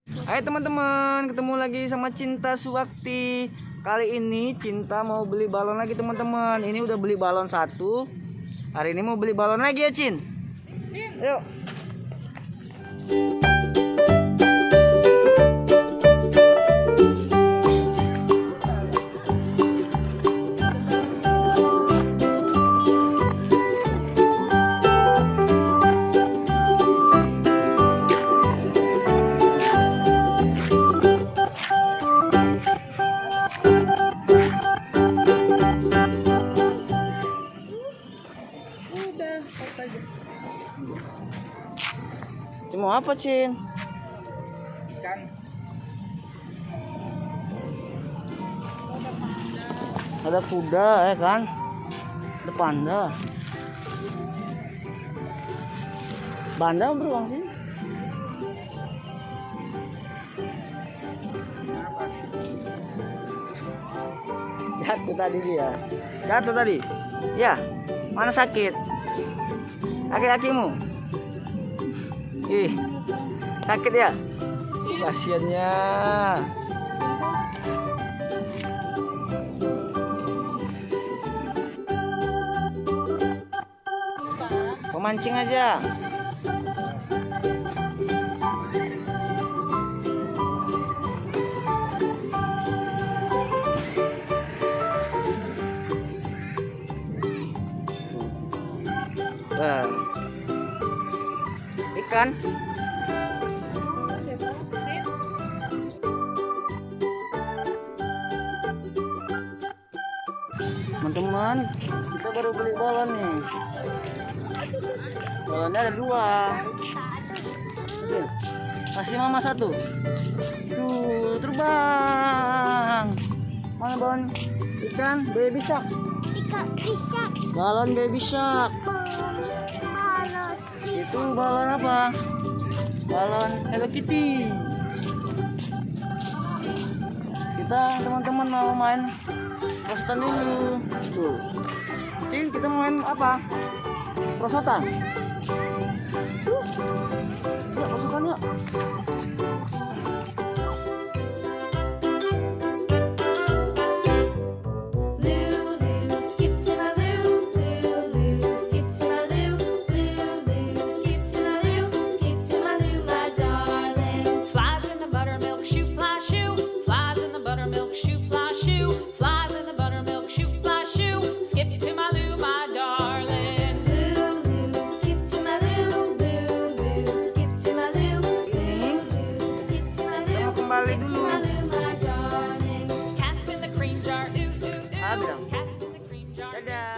Hai teman-teman, ketemu lagi sama Cinta Suwakti. Kali ini Cinta mau beli balon lagi teman-teman. Ini udah beli balon satu. Hari ini mau beli balon lagi ya Cin. Yuk. Mau apa Cin? Ikan. Ada kuda ya kan? Ada panda. Panda beruang sih. Jatuh tadi dia. Jatuh tadi. Ya. Mana sakit? Kaki-kakimu. Ih, sakit ya? Kasiannya. Pemancing aja. Nah. Ikan. Teman-teman, kita baru beli balon nih. Balonnya ada 2. Kasih mama 1. Tuh, terbang. Mana balon ikan baby shark? Ikan bisa. Balon baby shark. Balon. Itu balon apa? Balon Hello Kitty. Kita teman-teman mau main prosotan dulu. Tuh. Cin, kita mau main apa? Prosotan. Yuk, prosotan yuk. Kembali dulu. Dadah.